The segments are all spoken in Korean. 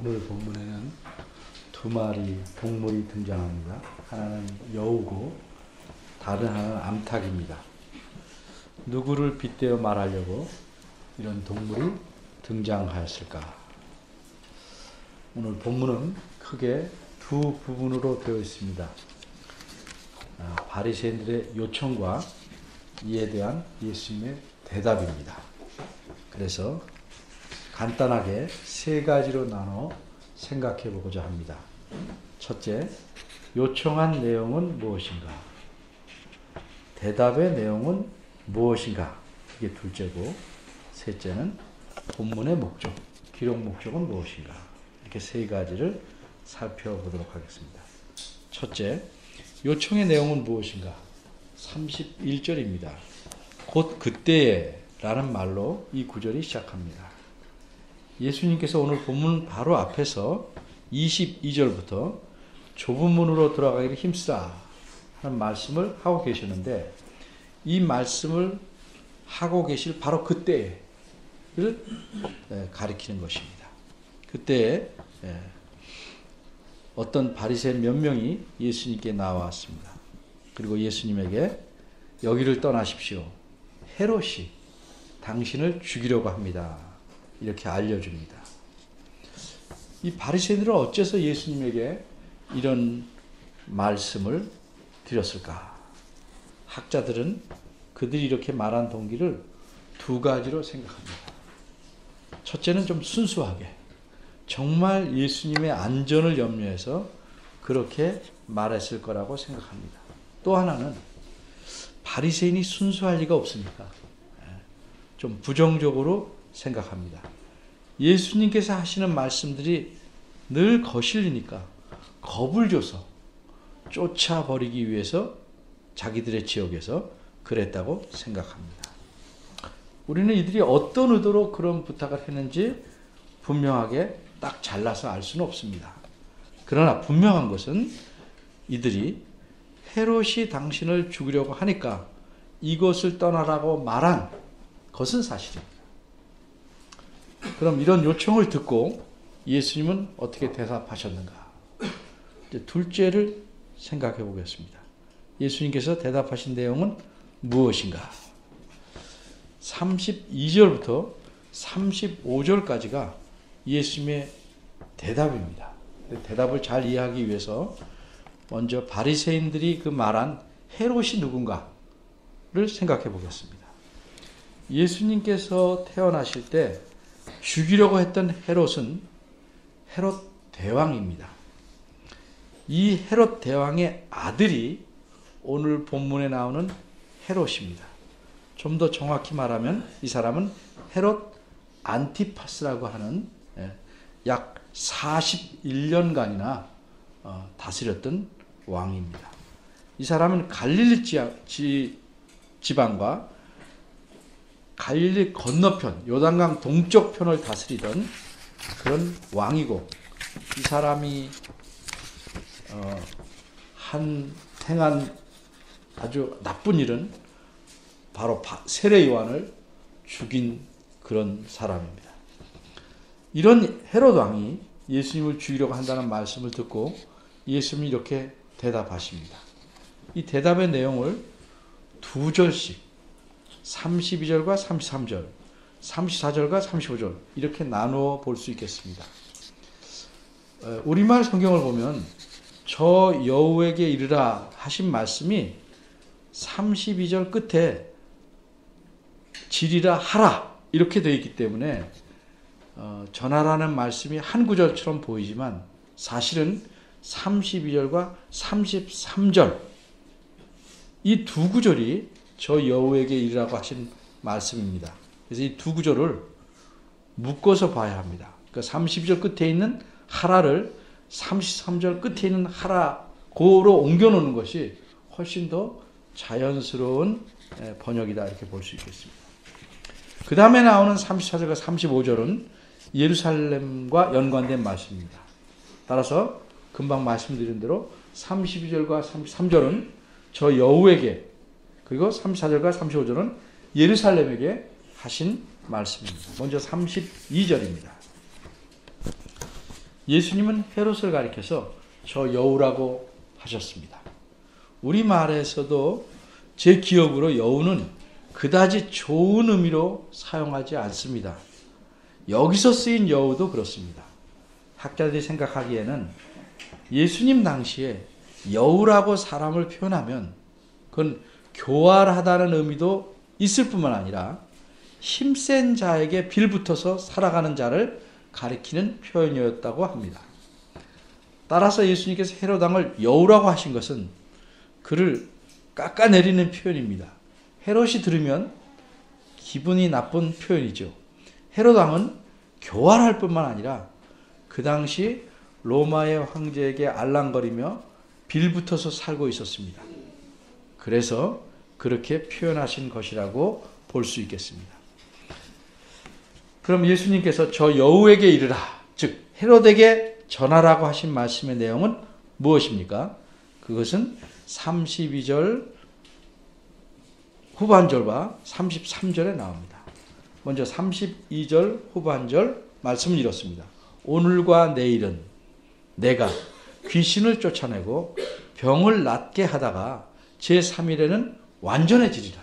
오늘 본문에는 두 마리 동물이 등장합니다. 하나는 여우고 다른 하나는 암탉입니다. 누구를 빗대어 말하려고 이런 동물이 등장하였을까? 오늘 본문은 크게 두 부분으로 되어 있습니다. 바리새인들의 요청과 이에 대한 예수님의 대답입니다. 그래서 간단하게 세 가지로 나눠 생각해 보고자 합니다. 첫째, 요청한 내용은 무엇인가? 대답의 내용은 무엇인가? 이게 둘째고, 셋째는 본문의 목적, 기록 목적은 무엇인가? 이렇게 세 가지를 살펴보도록 하겠습니다. 첫째, 요청의 내용은 무엇인가? 31절입니다. 곧 그때에 라는 말로 이 구절이 시작합니다. 예수님께서 오늘 본문 바로 앞에서 22절부터 좁은 문으로 들어가기를 힘쓰라 하는 말씀을 하고 계시는데, 이 말씀을 하고 계실 바로 그때를 가리키는 것입니다. 그때에 어떤 바리새인 몇 명이 예수님께 나왔습니다. 그리고 예수님에게 여기를 떠나십시오. 헤롯이 당신을 죽이려고 합니다. 이렇게 알려줍니다. 이 바리새인들은 어째서 예수님에게 이런 말씀을 드렸을까? 학자들은 그들이 이렇게 말한 동기를 두 가지로 생각합니다. 첫째는 좀 순수하게, 정말 예수님의 안전을 염려해서 그렇게 말했을 거라고 생각합니다. 또 하나는 바리새인이 순수할 리가 없으니까 좀 부정적으로 생각합니다. 예수님께서 하시는 말씀들이 늘 거슬리니까 겁을 줘서 쫓아버리기 위해서 자기들의 지역에서 그랬다고 생각합니다. 우리는 이들이 어떤 의도로 그런 부탁을 했는지 분명하게 딱 잘라서 알 수는 없습니다. 그러나 분명한 것은 이들이 헤롯이 당신을 죽이려고 하니까 이곳을 떠나라고 말한 것은 사실입니다. 그럼 이런 요청을 듣고 예수님은 어떻게 대답하셨는가? 이제 둘째를 생각해 보겠습니다. 예수님께서 대답하신 내용은 무엇인가? 32절부터 35절까지가 예수님의 대답입니다. 대답을 잘 이해하기 위해서 먼저 바리새인들이 그 말한 헤롯이 누군가를 생각해 보겠습니다. 예수님께서 태어나실 때 죽이려고 했던 헤롯은 헤롯 대왕입니다. 이 헤롯 대왕의 아들이 오늘 본문에 나오는 헤롯입니다. 좀 더 정확히 말하면 이 사람은 헤롯 안티파스라고 하는 약 41년간이나 다스렸던 왕입니다. 이 사람은 갈릴리 지방과 갈릴리 건너편, 요단강 동쪽 편을 다스리던 그런 왕이고, 이 사람이 행한 아주 나쁜 일은 바로 세례 요한을 죽인 그런 사람입니다. 이런 헤롯 왕이 예수님을 죽이려고 한다는 말씀을 듣고 예수님이 이렇게 대답하십니다. 이 대답의 내용을 두 절씩 32절과 33절, 34절과 35절 이렇게 나누어 볼 수 있겠습니다. 우리말 성경을 보면 저 여우에게 이르라 하신 말씀이 32절 끝에 지리라 하라 이렇게 되어 있기 때문에 전하라는 말씀이 한 구절처럼 보이지만 사실은 32절과 33절 이 두 구절이 저 여우에게 이르라고 하신 말씀입니다. 그래서 이 두 구절을 묶어서 봐야 합니다. 그러니까 32절 끝에 있는 하라를 33절 끝에 있는 하라고로 옮겨놓는 것이 훨씬 더 자연스러운 번역이다 이렇게 볼 수 있겠습니다. 그 다음에 나오는 34절과 35절은 예루살렘과 연관된 말씀입니다. 따라서 금방 말씀드린 대로 32절과 33절은 저 여우에게, 그리고 34절과 35절은 예루살렘에게 하신 말씀입니다. 먼저 32절입니다. 예수님은 헤롯을 가리켜서 저 여우라고 하셨습니다. 우리말에서도 제 기억으로 여우는 그다지 좋은 의미로 사용하지 않습니다. 여기서 쓰인 여우도 그렇습니다. 학자들이 생각하기에는 예수님 당시에 여우라고 사람을 표현하면 그건 교활하다는 의미도 있을 뿐만 아니라 힘센 자에게 빌붙어서 살아가는 자를 가리키는 표현이었다고 합니다. 따라서 예수님께서 헤롯 왕을 여우라고 하신 것은 그를 깎아내리는 표현입니다. 헤롯이 들으면 기분이 나쁜 표현이죠. 헤롯 왕은 교활할 뿐만 아니라 그 당시 로마의 황제에게 알랑거리며 빌붙어서 살고 있었습니다. 그래서 그렇게 표현하신 것이라고 볼 수 있겠습니다. 그럼 예수님께서 저 여우에게 이르라, 즉 헤롯에게 전하라고 하신 말씀의 내용은 무엇입니까? 그것은 32절 후반절과 33절에 나옵니다. 먼저 32절 후반절 말씀은 이렇습니다. 오늘과 내일은 내가 귀신을 쫓아내고 병을 낫게 하다가 제3일에는 완전해지리라.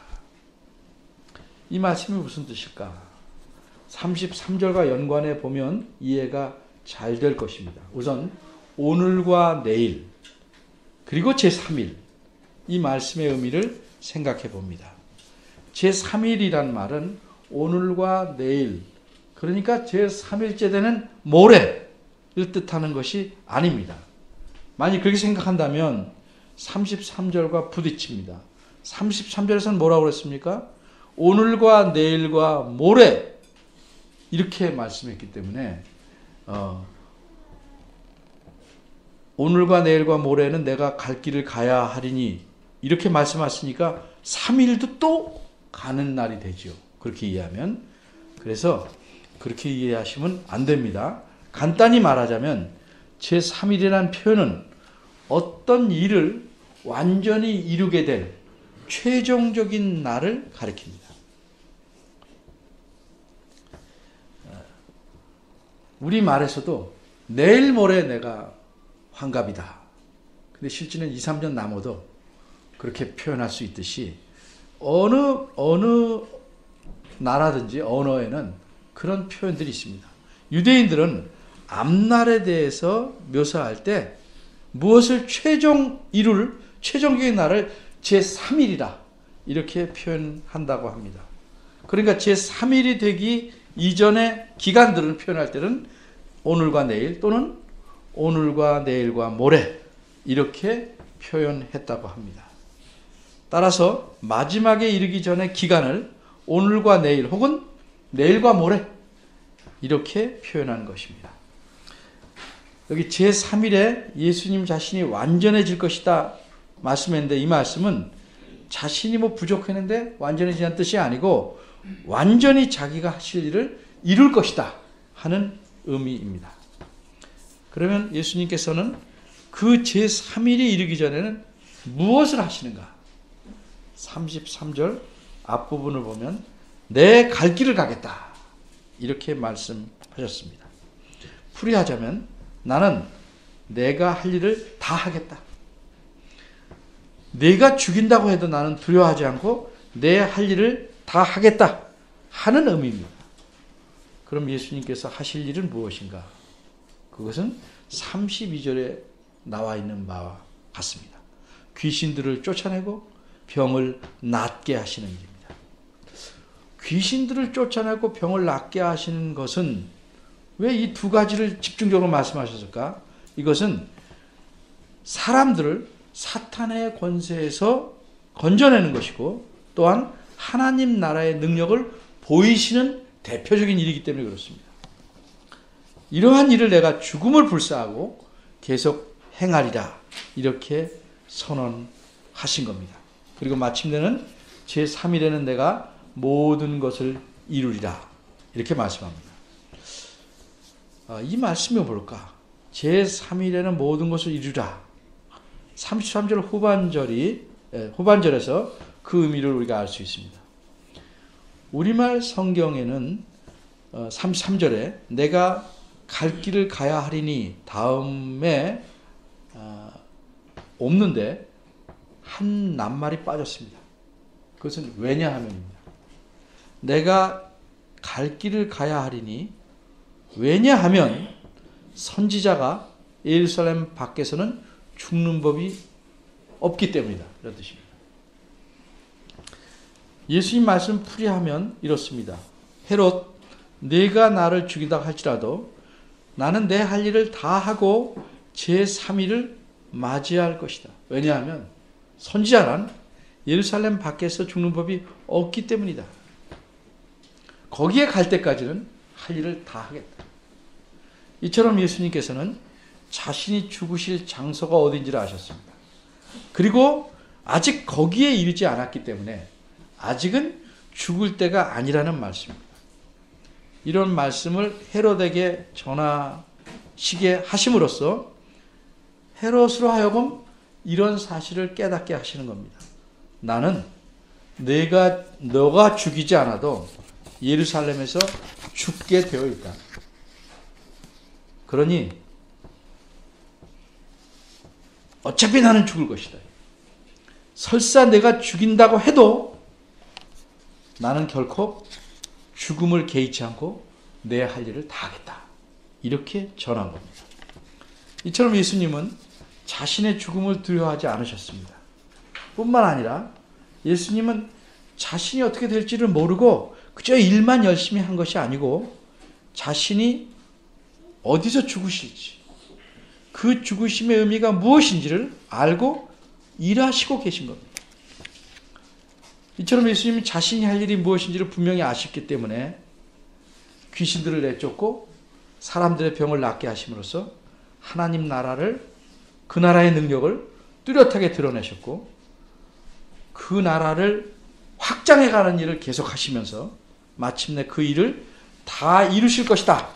이 말씀이 무슨 뜻일까? 33절과 연관해 보면 이해가 잘 될 것입니다. 우선 오늘과 내일 그리고 제3일 이 말씀의 의미를 생각해 봅니다. 제3일이란 말은 오늘과 내일 그러니까 제3일째 되는 모레를 뜻하는 것이 아닙니다. 만약 그렇게 생각한다면 33절과 부딪힙니다. 33절에서는 뭐라고 그랬습니까? 오늘과 내일과 모레 이렇게 말씀했기 때문에 오늘과 내일과 모레는 내가 갈 길을 가야 하리니 이렇게 말씀하시니까 3일도 또 가는 날이 되죠. 그렇게 이해하면. 그래서 그렇게 이해하시면 안 됩니다. 간단히 말하자면 제3일이라는 표현은 어떤 일을 완전히 이루게 될 최종적인 날을 가리킵니다. 우리말에서도 내일 모레 내가 환갑이다. 근데 실제는 2, 3년 남아도 그렇게 표현할 수 있듯이 어느 나라든지 언어에는 그런 표현들이 있습니다. 유대인들은 앞날에 대해서 묘사할 때 무엇을 최종적인 날을 제3일이라 이렇게 표현한다고 합니다. 그러니까 제3일이 되기 이전의 기간들을 표현할 때는 오늘과 내일 또는 오늘과 내일과 모레 이렇게 표현했다고 합니다. 따라서 마지막에 이르기 전의 기간을 오늘과 내일 혹은 내일과 모레 이렇게 표현한 것입니다. 여기 제3일에 예수님 자신이 완전해질 것이다 말씀했는데 이 말씀은 자신이 부족했는데 완전해지는 뜻이 아니고 완전히 자기가 하실 일을 이룰 것이다 하는 의미입니다. 그러면 예수님께서는 그 제3일이 이르기 전에는 무엇을 하시는가? 33절 앞부분을 보면 내 갈 길을 가겠다 이렇게 말씀하셨습니다. 풀이하자면 나는 내가 할 일을 다 하겠다. 내가 죽인다고 해도 나는 두려워하지 않고 내 할 일을 다 하겠다 하는 의미입니다. 그럼 예수님께서 하실 일은 무엇인가? 그것은 32절에 나와 있는 바와 같습니다. 귀신들을 쫓아내고 병을 낫게 하시는 일입니다. 귀신들을 쫓아내고 병을 낫게 하시는 것은 왜 이 두 가지를 집중적으로 말씀하셨을까? 이것은 사람들을 사탄의 권세에서 건져내는 것이고 또한 하나님 나라의 능력을 보이시는 대표적인 일이기 때문에 그렇습니다. 이러한 일을 내가 죽음을 불사하고 계속 행하리라 이렇게 선언하신 겁니다. 그리고 마침내는 제3일에는 내가 모든 것을 이루리라 이렇게 말씀합니다. 이 말씀이 뭘까? 제3일에는 모든 것을 이루라. 33절 후반절에서 그 의미를 우리가 알 수 있습니다. 우리말 성경에는 33절에 내가 갈 길을 가야 하리니 다음에 없는데 한 낱말이 빠졌습니다. 그것은 왜냐하면입니다. 내가 갈 길을 가야 하리니 왜냐하면 선지자가 예루살렘 밖에서는 죽는 법이 없기 때문이다. 이런 뜻입니다. 예수님 말씀 풀이하면 이렇습니다. 헤롯, 네가 나를 죽이다 할지라도 나는 내 할 일을 다 하고 제3일을 맞이할 것이다. 왜냐하면 선지자란 예루살렘 밖에서 죽는 법이 없기 때문이다. 거기에 갈 때까지는 할 일을 다 하겠다. 이처럼 예수님께서는 자신이 죽으실 장소가 어딘지를 아셨습니다. 그리고 아직 거기에 이르지 않았기 때문에 아직은 죽을 때가 아니라는 말씀입니다. 이런 말씀을 헤롯에게 전하시게 하심으로써 헤롯으로 하여금 이런 사실을 깨닫게 하시는 겁니다. 나는 너가 죽이지 않아도 예루살렘에서 죽게 되어 있다. 그러니 어차피 나는 죽을 것이다. 설사 내가 죽인다고 해도 나는 결코 죽음을 개의치 않고 내 할 일을 다 하겠다. 이렇게 전한 겁니다. 이처럼 예수님은 자신의 죽음을 두려워하지 않으셨습니다. 뿐만 아니라 예수님은 자신이 어떻게 될지를 모르고 그저 일만 열심히 한 것이 아니고 자신이 어디서 죽으실지 그 죽으심의 의미가 무엇인지를 알고 일하시고 계신 겁니다. 이처럼 예수님은 자신이 할 일이 무엇인지를 분명히 아셨기 때문에 귀신들을 내쫓고 사람들의 병을 낫게 하심으로써 하나님 나라를 그 나라의 능력을 뚜렷하게 드러내셨고 그 나라를 확장해가는 일을 계속하시면서 마침내 그 일을 다 이루실 것이다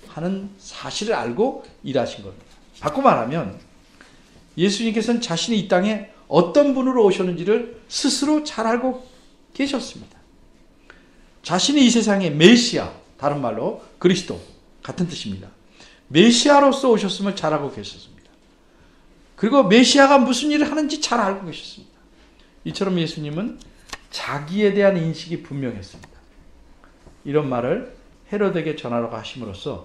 하는 사실을 알고 일하신 겁니다. 바꿔 말하면 예수님께서는 자신이 이 땅에 어떤 분으로 오셨는지를 스스로 잘 알고 계셨습니다. 자신이 이 세상의 메시아, 다른 말로 그리스도 같은 뜻입니다. 메시아로서 오셨음을 잘 알고 계셨습니다. 그리고 메시아가 무슨 일을 하는지 잘 알고 계셨습니다. 이처럼 예수님은 자기에 대한 인식이 분명했습니다. 이런 말을 헤롯에게 전하라고 하심으로써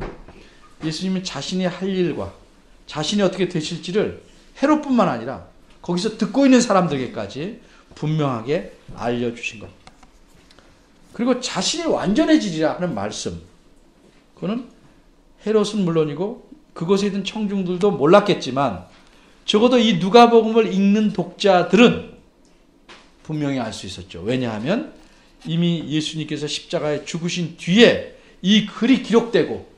예수님은 자신이 할 일과 자신이 어떻게 되실지를 헤롯뿐만 아니라 거기서 듣고 있는 사람들에게까지 분명하게 알려주신 겁니다. 그리고 자신이 완전해지리라 하는 말씀, 그거는 헤롯은 물론이고 그곳에 있는 청중들도 몰랐겠지만 적어도 이 누가복음을 읽는 독자들은 분명히 알 수 있었죠. 왜냐하면 이미 예수님께서 십자가에 죽으신 뒤에 이 글이 기록되고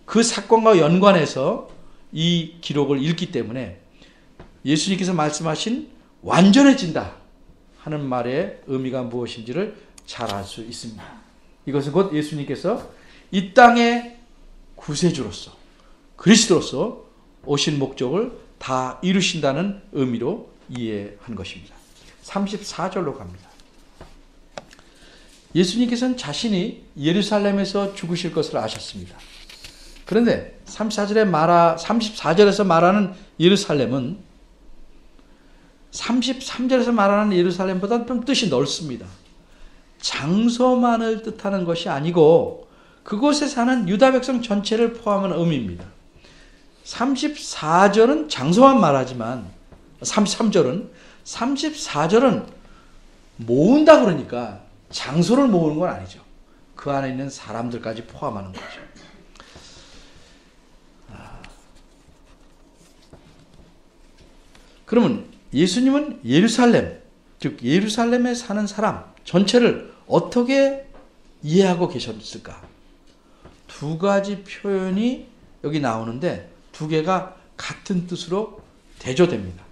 그 사건과 연관해서 이 기록을 읽기 때문에 예수님께서 말씀하신 완전해진다 하는 말의 의미가 무엇인지를 잘 알 수 있습니다. 이것은 곧 예수님께서 이 땅의 구세주로서 그리스도로서 오신 목적을 다 이루신다는 의미로 이해한 것입니다. 34절로 갑니다. 예수님께서는 자신이 예루살렘에서 죽으실 것을 아셨습니다. 그런데 34절에서 말하는 예루살렘은 33절에서 말하는 예루살렘보다 좀 뜻이 넓습니다. 장소만을 뜻하는 것이 아니고 그곳에 사는 유다 백성 전체를 포함한 의미입니다. 34절은 장소만 말하지만 34절은 모은다 그러니까 장소를 모으는 건 아니죠. 그 안에 있는 사람들까지 포함하는 거죠. 그러면 예수님은 예루살렘, 즉 예루살렘에 사는 사람 전체를 어떻게 이해하고 계셨을까? 두 가지 표현이 여기 나오는데 두 개가 같은 뜻으로 대조됩니다.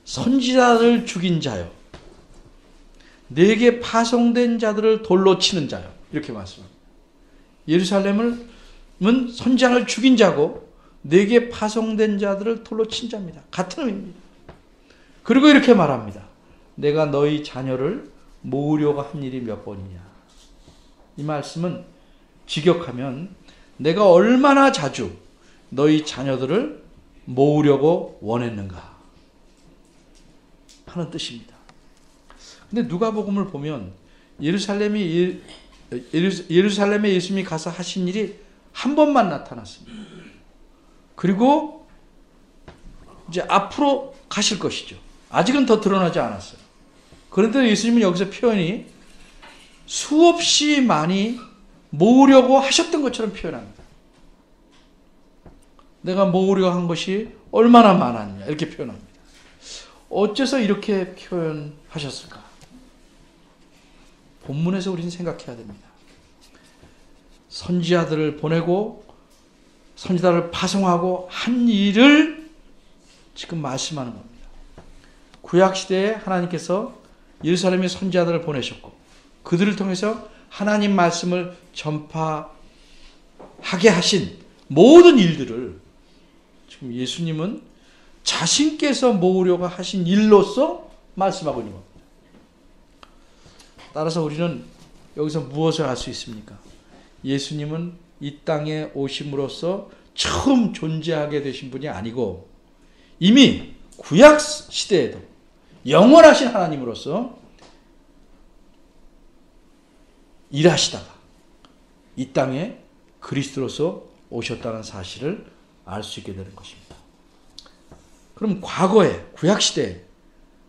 선지자를 죽인 자요, 내게 파송된 자들을 돌로 치는 자요, 이렇게 말씀합니다. 예루살렘은 선지자를 죽인 자고 내게 파송된 자들을 돌로 친 자입니다. 같은 의미입니다. 그리고 이렇게 말합니다. 내가 너희 자녀를 모으려고 한 일이 몇 번이냐. 이 말씀은 직역하면 내가 얼마나 자주 너희 자녀들을 모으려고 원했는가 하는 뜻입니다. 근데 누가복음을 보면 예루살렘에 예수님이 가서 하신 일이 한 번만 나타났습니다. 그리고 이제 앞으로 가실 것이죠. 아직은 더 드러나지 않았어요. 그런데 예수님은 여기서 표현이 수없이 많이 모으려고 하셨던 것처럼 표현합니다. 내가 모으려고 한 것이 얼마나 많았냐 이렇게 표현합니다. 어째서 이렇게 표현하셨을까? 본문에서 우리는 생각해야 됩니다. 선지자들을 보내고 선지자를 파송하고 한 일을 지금 말씀하는 겁니다. 구약시대에 하나님께서 예루살렘에 선지자들을 보내셨고 그들을 통해서 하나님 말씀을 전파하게 하신 모든 일들을 지금 예수님은 자신께서 모으려고 하신 일로서 말씀하고 있는 겁니다. 따라서 우리는 여기서 무엇을 알 수 있습니까? 예수님은 이 땅에 오심으로써 처음 존재하게 되신 분이 아니고 이미 구약 시대에도 영원하신 하나님으로서 일하시다가 이 땅에 그리스도로서 오셨다는 사실을 알 수 있게 되는 것입니다. 그럼 과거에 구약 시대에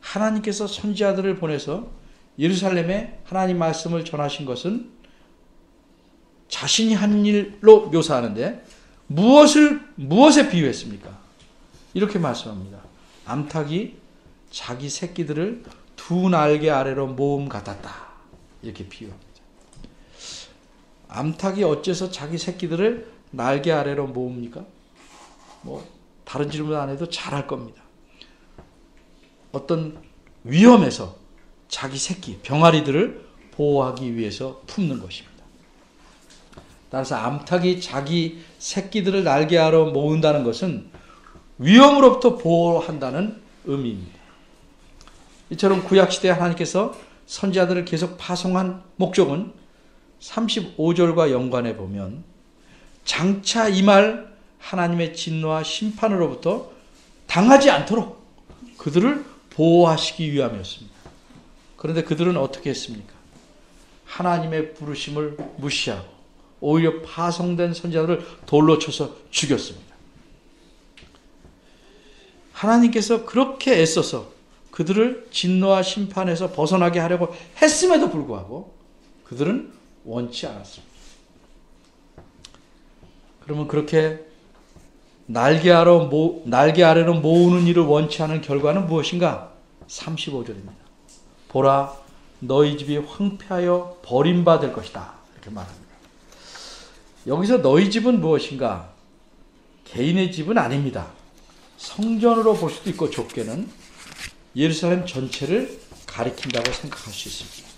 하나님께서 선지자들을 보내서 예루살렘에 하나님 말씀을 전하신 것은 자신이 한 일로 묘사하는데 무엇에 비유했습니까? 이렇게 말씀합니다. 암탉이 자기 새끼들을 두 날개 아래로 모음 같았다. 이렇게 비유합니다. 암탉이 어째서 자기 새끼들을 날개 아래로 모읍니까? 다른 질문 안 해도 잘할 겁니다. 어떤 위험에서 자기 새끼, 병아리들을 보호하기 위해서 품는 것입니다. 따라서 암탉이 자기 새끼들을 날개 아래로 모은다는 것은 위험으로부터 보호한다는 의미입니다. 이처럼 구약시대에 하나님께서 선지자들을 계속 파송한 목적은 35절과 연관해 보면 장차 임할 하나님의 진노와 심판으로부터 당하지 않도록 그들을 보호하시기 위함이었습니다. 그런데 그들은 어떻게 했습니까? 하나님의 부르심을 무시하고 오히려 파송된 선지자들을 돌로 쳐서 죽였습니다. 하나님께서 그렇게 애써서 그들을 진노와 심판에서 벗어나게 하려고 했음에도 불구하고 그들은 원치 않았습니다. 그러면 그렇게 날개 아래로 모으는 일을 원치 않은 결과는 무엇인가? 35절입니다. 보라, 너희 집이 황폐하여 버림받을 것이다. 이렇게 말합니다. 여기서 너희 집은 무엇인가? 개인의 집은 아닙니다. 성전으로 볼 수도 있고 좁게는 예루살렘 전체를 가리킨다고 생각할 수 있습니다.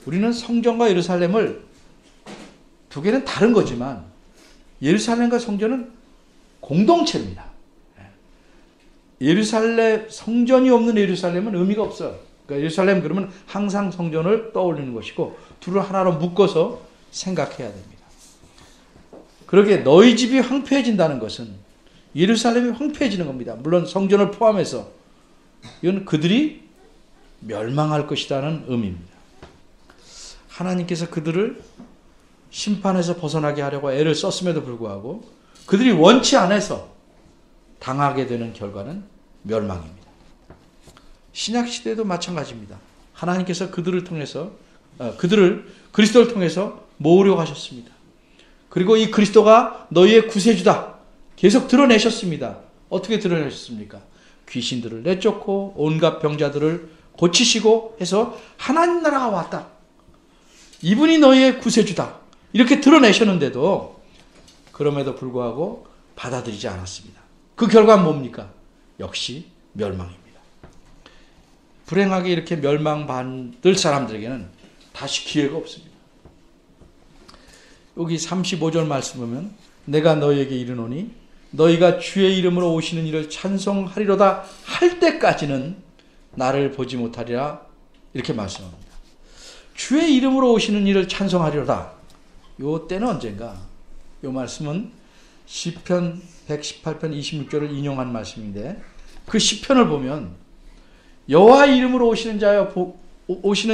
우리는 성전과 예루살렘을 두 개는 다른 거지만 예루살렘과 성전은 공동체입니다. 예루살렘, 성전이 없는 예루살렘은 의미가 없어요. 그러니까 예루살렘 그러면 항상 성전을 떠올리는 것이고 둘을 하나로 묶어서 생각해야 됩니다. 그러게 너희 집이 황폐해진다는 것은 예루살렘이 황폐해지는 겁니다. 물론 성전을 포함해서 이건 그들이 멸망할 것이라는 의미입니다. 하나님께서 그들을 심판에서 벗어나게 하려고 애를 썼음에도 불구하고 그들이 원치 않아서 당하게 되는 결과는 멸망입니다. 신약시대도 마찬가지입니다. 하나님께서 그들을 그리스도를 통해서 모으려고 하셨습니다. 그리고 이 그리스도가 너희의 구세주다. 계속 드러내셨습니다. 어떻게 드러내셨습니까? 귀신들을 내쫓고 온갖 병자들을 고치시고 해서 하나님 나라가 왔다. 이분이 너희의 구세주다. 이렇게 드러내셨는데도 그럼에도 불구하고 받아들이지 않았습니다. 그 결과는 뭡니까? 역시 멸망입니다. 불행하게 이렇게 멸망받을 사람들에게는 다시 기회가 없습니다. 여기 35절 말씀 보면 내가 너희에게 이르노니 너희가 주의 이름으로 오시는 이를 찬송하리로다 할 때까지는 나를 보지 못하리라 이렇게 말씀합니다. 주의 이름으로 오시는 이를 찬송하리로다. 요 때는 언젠가? 이 말씀은 시편 118편 26절을 인용한 말씀인데, 그 시편을 보면 여호와 이름으로 오시는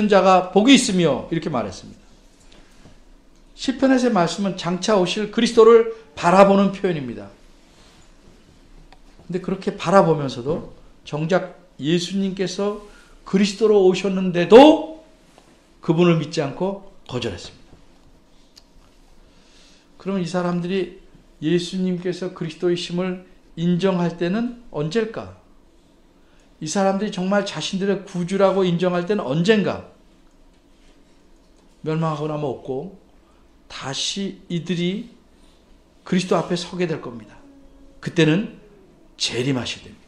자가 복이 있으며 이렇게 말했습니다. 시편에서의 말씀은 장차 오실 그리스도를 바라보는 표현입니다. 근데 그렇게 바라보면서도 정작 예수님께서 그리스도로 오셨는데도 그분을 믿지 않고 거절했습니다. 그러면 이 사람들이 예수님께서 그리스도이심을 인정할 때는 언제일까? 이 사람들이 정말 자신들의 구주라고 인정할 때는 언젠가? 멸망하고 나면 없고 다시 이들이 그리스도 앞에 서게 될 겁니다. 그때는 재림하실 때입니다.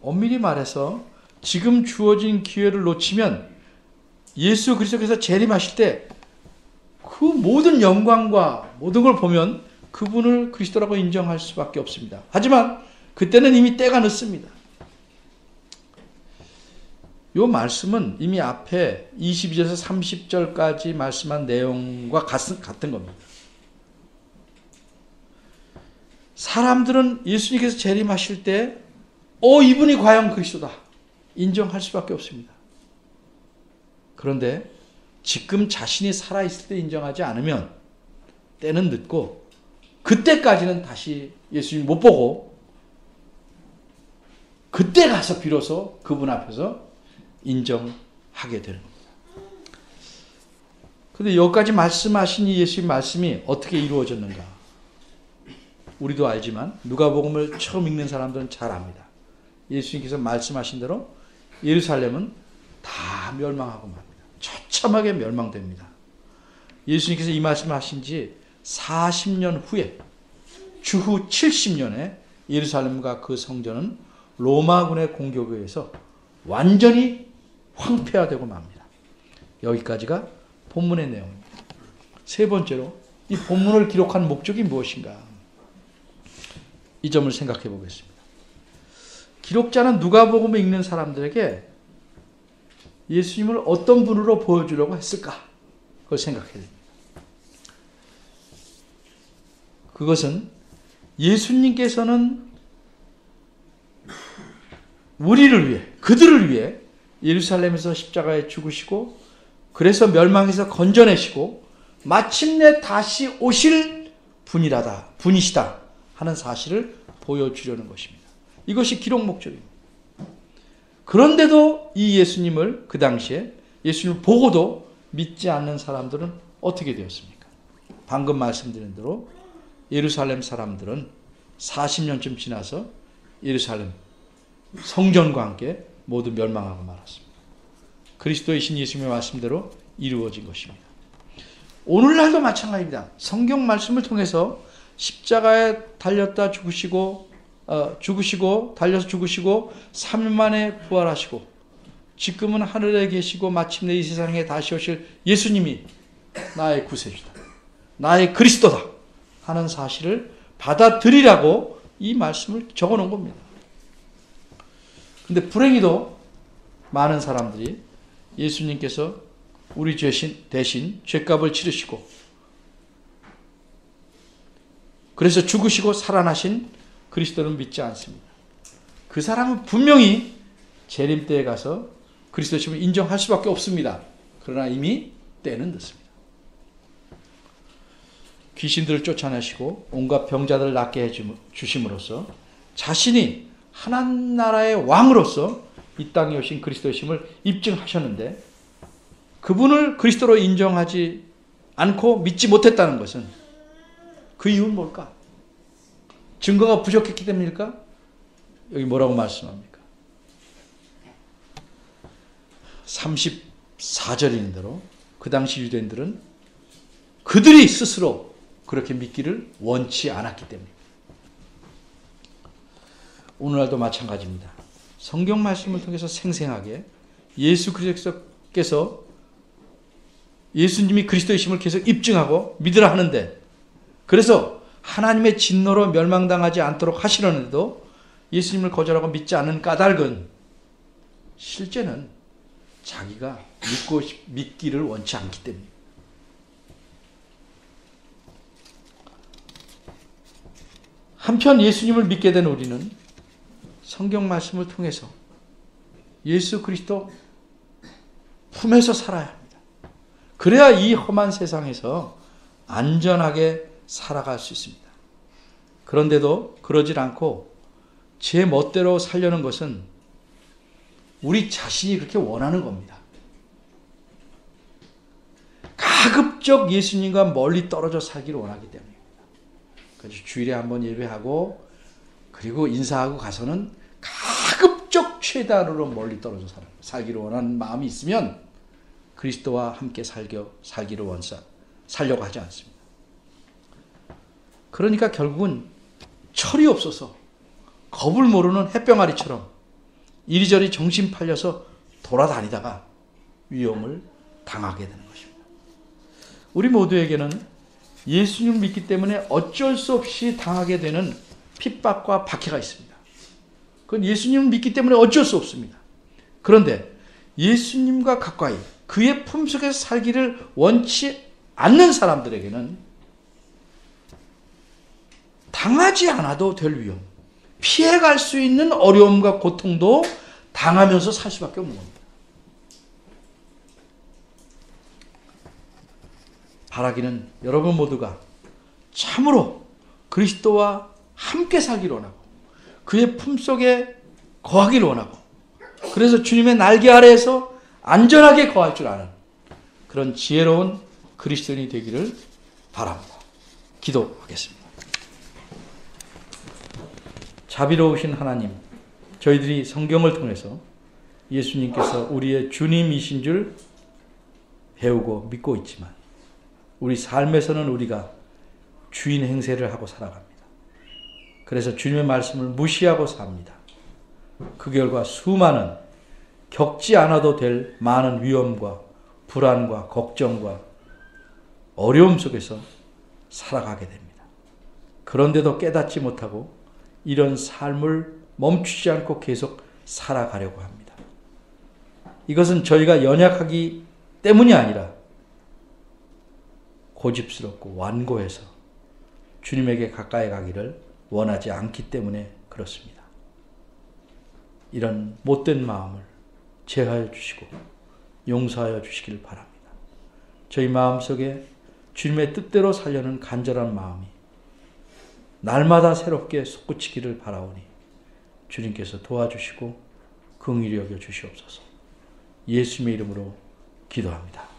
엄밀히 말해서 지금 주어진 기회를 놓치면 예수 그리스도께서 재림하실 때 그 모든 영광과 모든 걸 보면 그분을 그리스도라고 인정할 수밖에 없습니다. 하지만 그때는 이미 때가 늦습니다. 이 말씀은 이미 앞에 22절에서 30절까지 말씀한 내용과 같은 겁니다. 사람들은 예수님께서 재림하실 때 이분이 과연 그리스도다 인정할 수밖에 없습니다. 그런데 지금 자신이 살아있을 때 인정하지 않으면 때는 늦고 그때까지는 다시 예수님 못 보고 그때 가서 비로소 그분 앞에서 인정하게 되는 겁니다. 그런데 여기까지 말씀하신 이 예수님 말씀이 어떻게 이루어졌는가? 우리도 알지만 누가복음을 처음 읽는 사람들은 잘 압니다. 예수님께서 말씀하신 대로 예루살렘은 다 멸망하고 맙니다. 처참하게 멸망됩니다. 예수님께서 이 말씀을 하신 지 40년 후에 주후 70년에 예루살렘과 그 성전은 로마군의 공격에 의해서 완전히 황폐화되고 맙니다. 여기까지가 본문의 내용입니다. 세 번째로 이 본문을 기록한 목적이 무엇인가? 이 점을 생각해 보겠습니다. 기록자는 누가복음을 읽는 사람들에게 예수님을 어떤 분으로 보여주려고 했을까? 그걸 생각해야 됩니다. 그것은 예수님께서는 우리를 위해, 그들을 위해 예루살렘에서 십자가에 죽으시고 그래서 멸망에서 건져내시고 마침내 다시 오실 분이시다 하는 사실을 보여주려는 것입니다. 이것이 기록 목적입니다. 그런데도 이 예수님을 그 당시에 예수님을 보고도 믿지 않는 사람들은 어떻게 되었습니까? 방금 말씀드린 대로 예루살렘 사람들은 40년쯤 지나서 예루살렘 성전과 함께 모두 멸망하고 말았습니다. 그리스도이신 예수님의 말씀대로 이루어진 것입니다. 오늘날도 마찬가지입니다. 성경 말씀을 통해서 십자가에 달렸다 죽으시고 달려서 죽으시고 3일 만에 부활하시고 지금은 하늘에 계시고 마침내 이 세상에 다시 오실 예수님이 나의 구세주다, 나의 그리스도다 하는 사실을 받아들이라고 이 말씀을 적어놓은 겁니다. 그런데 불행히도 많은 사람들이 예수님께서 우리 대신 죄값을 치르시고 그래서 죽으시고 살아나신 그리스도를 믿지 않습니다. 그 사람은 분명히 재림 때에 가서 그리스도심을 인정할 수밖에 없습니다. 그러나 이미 때는 늦습니다. 귀신들을 쫓아내시고 온갖 병자들을 낫게 해주심으로써 자신이 하나님 나라의 왕으로서 이 땅에 오신 그리스도심을 입증하셨는데 그분을 그리스도로 인정하지 않고 믿지 못했다는 것은 그 이유는 뭘까? 증거가 부족했기 때문일까? 여기 뭐라고 말씀합니까? 34절인 대로 그 당시 유대인들은 그들이 스스로 그렇게 믿기를 원치 않았기 때문입니다. 오늘날도 마찬가지입니다. 성경 말씀을 통해서 생생하게 예수 그리스도께서 예수님이 그리스도이심을 계속 입증하고 믿으라 하는데 그래서 하나님의 진노로 멸망당하지 않도록 하시려는데도 예수님을 거절하고 믿지 않는 까닭은 실제는 자기가 믿기를 원치 않기 때문입니다. 한편 예수님을 믿게 된 우리는 성경 말씀을 통해서 예수 그리스도 품에서 살아야 합니다. 그래야 이 험한 세상에서 안전하게 살아갈 수 있습니다. 그런데도 그러질 않고 제 멋대로 살려는 것은 우리 자신이 그렇게 원하는 겁니다. 가급적 예수님과 멀리 떨어져 살기를 원하기 때문입니다. 그래서 주일에 한번 예배하고 그리고 인사하고 가서는 가급적 최다로 멀리 떨어져 살기를 원하는 마음이 있으면 그리스도와 함께 살기를 살려고 하지 않습니다. 그러니까 결국은 철이 없어서 겁을 모르는 햇병아리처럼 이리저리 정신 팔려서 돌아다니다가 위험을 당하게 되는 것입니다. 우리 모두에게는 예수님을 믿기 때문에 어쩔 수 없이 당하게 되는 핍박과 박해가 있습니다. 그건 예수님을 믿기 때문에 어쩔 수 없습니다. 그런데 예수님과 가까이 그의 품속에서 살기를 원치 않는 사람들에게는 당하지 않아도 될 위험, 피해갈 수 있는 어려움과 고통도 당하면서 살 수밖에 없는 겁니다. 바라기는 여러분 모두가 참으로 그리스도와 함께 살기를 원하고 그의 품속에 거하기를 원하고 그래서 주님의 날개 아래에서 안전하게 거할 줄 아는 그런 지혜로운 그리스도인이 되기를 바랍니다. 기도하겠습니다. 자비로우신 하나님, 저희들이 성경을 통해서 예수님께서 우리의 주님이신 줄 배우고 믿고 있지만 우리 삶에서는 우리가 주인 행세를 하고 살아갑니다. 그래서 주님의 말씀을 무시하고 삽니다. 그 결과 수많은 겪지 않아도 될 많은 위험과 불안과 걱정과 어려움 속에서 살아가게 됩니다. 그런데도 깨닫지 못하고 이런 삶을 멈추지 않고 계속 살아가려고 합니다. 이것은 저희가 연약하기 때문이 아니라 고집스럽고 완고해서 주님에게 가까이 가기를 원하지 않기 때문에 그렇습니다. 이런 못된 마음을 제하여 주시고 용서하여 주시길 바랍니다. 저희 마음속에 주님의 뜻대로 살려는 간절한 마음이 날마다 새롭게 솟구치기를 바라오니 주님께서 도와주시고 긍휼히 여겨 주시옵소서. 예수님의 이름으로 기도합니다.